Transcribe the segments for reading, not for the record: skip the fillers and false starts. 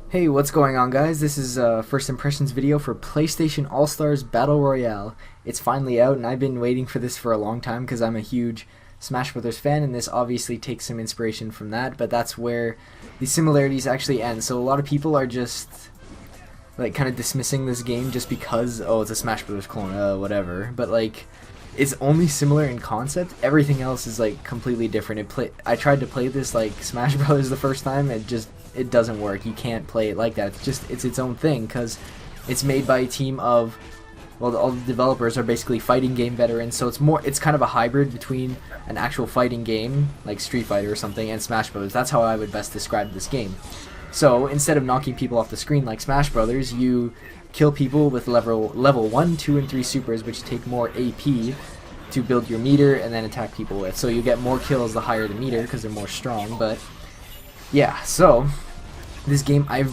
Hey, what's going on, guys? This is a first impressions video for PlayStation All-Stars Battle Royale. It's finally out, and I've been waiting for this for a long time because I'm a huge Smash Brothers fan, and this obviously takes some inspiration from that, but that's where the similarities actually end. So a lot of people are just like kind of dismissing this game just because, oh, it's a Smash Brothers clone, whatever. But like, it's only similar in concept. Everything else is like completely different. I tried to play this like Smash Brothers the first time, and it doesn't work. You can't play it like that. It's its own thing because it's made by a team of, well, all the developers are basically fighting game veterans, so it's kind of a hybrid between an actual fighting game like Street Fighter or something and Smash Brothers. That's how I would best describe this game. So instead of knocking people off the screen like Smash Brothers, you kill people with level 1, 2, and 3 supers, which take more AP to build your meter and then attack people with. So you get more kills the higher the meter because they're more strong. But yeah, so this game, I'm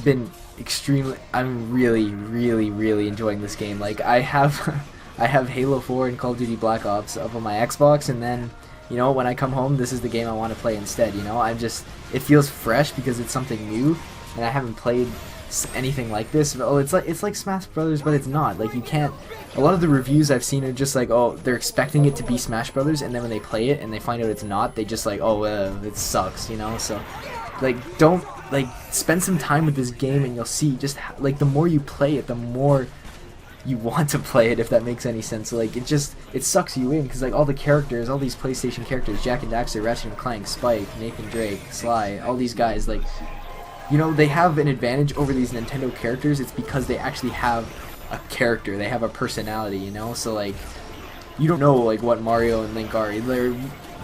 really enjoying this game. Like, I have I have Halo 4 and Call of Duty Black Ops up on my Xbox, and then, you know, when I come home, this is the game I want to play instead. You know, it feels fresh because it's something new, and I haven't played anything like this. Oh, it's like Smash Brothers, but it's not. Like, you can't. A lot of the reviews I've seen are just like, oh, they're expecting it to be Smash Brothers, and then when they play it and they find out it's not, they just like, oh, it sucks, you know. So, like, don't spend some time with this game, and you'll see just like the more you play it, the more you want to play it, if that makes any sense. So, like, it sucks you in because like all the characters, all these PlayStation characters, Jak and Daxter, Ratchet and Clank, Spike, Nathan Drake, Sly, all these guys, like, you know, they have an advantage over these Nintendo characters. It's because they actually have a character, they have a personality, you know. So like, you don't know like what Mario and Link are. They're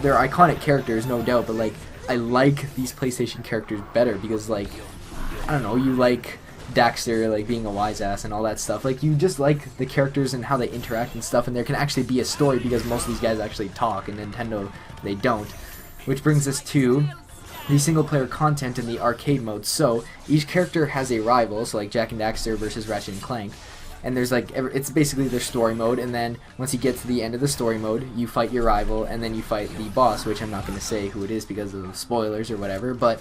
iconic characters, no doubt, but like, I like these PlayStation characters better because, like, I don't know, you like Daxter, like, being a wise ass and all that stuff. Like, you just like the characters and how they interact and stuff, and there can actually be a story because most of these guys actually talk, and Nintendo, they don't. Which brings us to the single-player content in the arcade mode. So, each character has a rival, so like Jak and Daxter versus Ratchet and Clank. And there's like, it's basically their story mode, and then once you get to the end of the story mode, you fight your rival, and then you fight the boss, which I'm not going to say who it is because of spoilers or whatever, but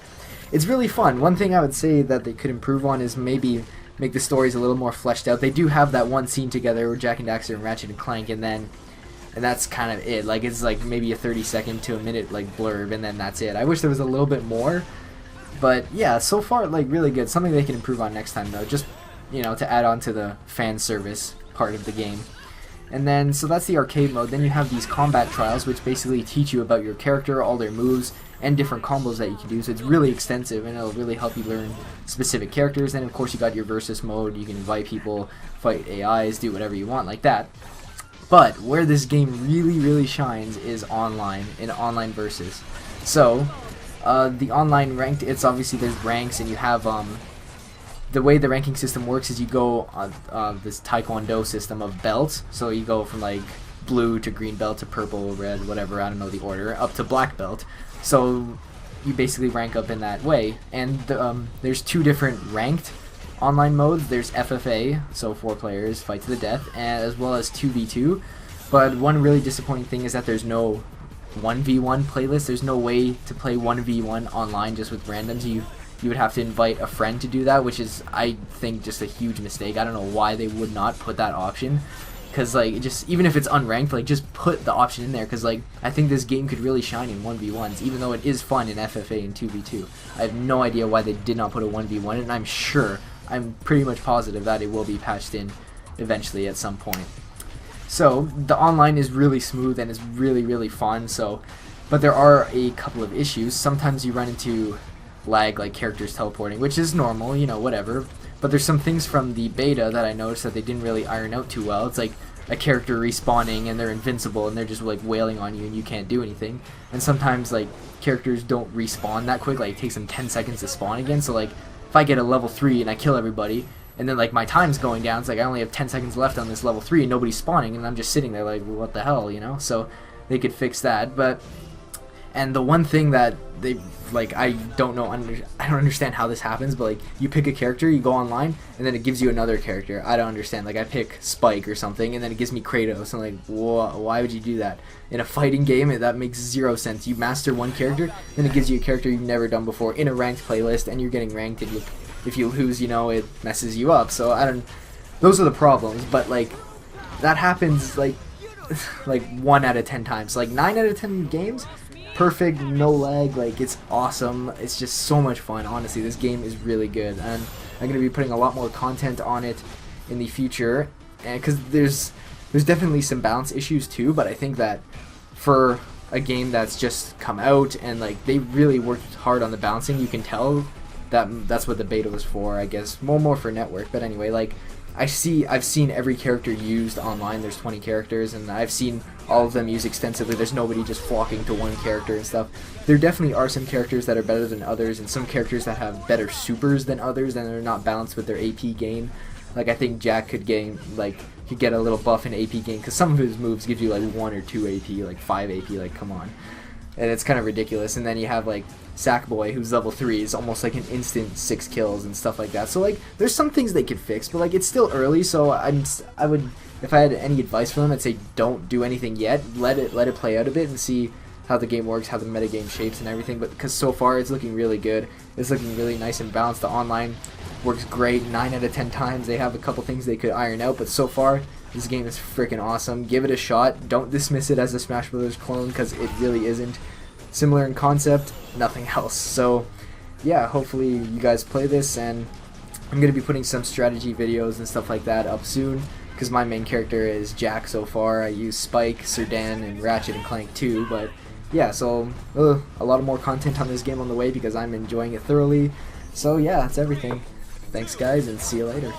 it's really fun. One thing I would say that they could improve on is maybe make the stories a little more fleshed out. They do have that one scene together where Jak and Daxter and Ratchet and Clank, and that's kind of it. Like, it's like maybe a 30-second to a minute like blurb, and then that's it. I wish there was a little bit more, but yeah, so far, like, really good. Something they can improve on next time, though, just, you know, to add on to the fan service part of the game. And then, so that's the arcade mode. Then you have these combat trials, which basically teach you about your character, all their moves, and different combos that you can do. So it's really extensive, and it'll really help you learn specific characters. Then, of course, you got your versus mode. You can invite people, fight AIs, do whatever you want like that. But where this game really shines is online, in online versus. So, the online ranked, it's obviously there's ranks, and you have the way the ranking system works is you go on this taekwondo system of belts. So you go from like blue to green belt to purple, red, whatever, I don't know the order, up to black belt. So you basically rank up in that way. And there's two different ranked online modes. There's FFA, so 4 players fight to the death, as well as 2v2. But one really disappointing thing is that there's no 1v1 playlist. There's no way to play 1v1 online just with randoms. You would have to invite a friend to do that, which is, I think, just a huge mistake. I don't know why they would not put that option, because like, just even if it's unranked, like, just put the option in there, because like, I think this game could really shine in 1v1s, even though it is fun in FFA and 2v2. I have no idea why they did not put a 1v1, and I'm pretty much positive that it will be patched in eventually at some point. So the online is really smooth and is really fun. So, but there are a couple of issues. Sometimes you run into lag, like characters teleporting, which is normal, you know, whatever. But there's some things from the beta that I noticed that they didn't really iron out too well. It's like a character respawning and they're invincible and they're just like wailing on you and you can't do anything. And sometimes like characters don't respawn that quick, like it takes them 10 seconds to spawn again. So like, if I get a level 3 and I kill everybody, and then like my time's going down, it's like I only have 10 seconds left on this level 3 and nobody's spawning, and I'm just sitting there like, what the hell, you know? So they could fix that. But, and the one thing that they, like, I don't understand how this happens, but like, you pick a character, you go online, and then it gives you another character. I don't understand. Like, I pick Spike or something, and then it gives me Kratos. I'm like, why would you do that? In a fighting game, that makes zero sense. You master one character, then it gives you a character you've never done before in a ranked playlist, and you're getting ranked, and if you lose, it messes you up. So I don't. Those are the problems. But like, that happens like 1 out of 10 times. Like 9 out of 10 games, perfect, no lag. Like, it's awesome. It's just so much fun. Honestly, this game is really good, and I'm gonna be putting a lot more content on it in the future. And because there's definitely some balance issues too, but I think that for a game that's just come out and like they really worked hard on the balancing, you can tell that that's what the beta was for. I guess more for network. But anyway, like I've seen every character used online. There's 20 characters, and I've seen all of them used extensively. There's nobody just flocking to one character and stuff. There definitely are some characters that are better than others, and some characters that have better supers than others, and they're not balanced with their AP gain. Like I think Jack could get a little buff in AP gain, because some of his moves give you like 1 or 2 AP, like 5 AP. Like, come on. And it's kind of ridiculous. And then you have like Sackboy, who's level 3, is almost like an instant 6 kills and stuff like that. So like there's some things they could fix, but like it's still early. So I would, if I had any advice for them, I'd say don't do anything yet. Let it play out a bit and see how the game works, how the metagame shapes and everything. But because so far it's looking really good, it's looking really nice and balanced. The online works great 9 out of 10 times. They have a couple things they could iron out, but so far this game is freaking awesome. Give it a shot. Don't dismiss it as a Smash Brothers clone, because it really isn't. Similar in concept, nothing else. So yeah, hopefully you guys play this, and I'm going to be putting some strategy videos and stuff like that up soon, because my main character is Jack so far. I use Spike, Sir Dan, and Ratchet and Clank too, but yeah, so a lot of more content on this game on the way, because I'm enjoying it thoroughly. So yeah, that's everything. Thanks guys, and see you later.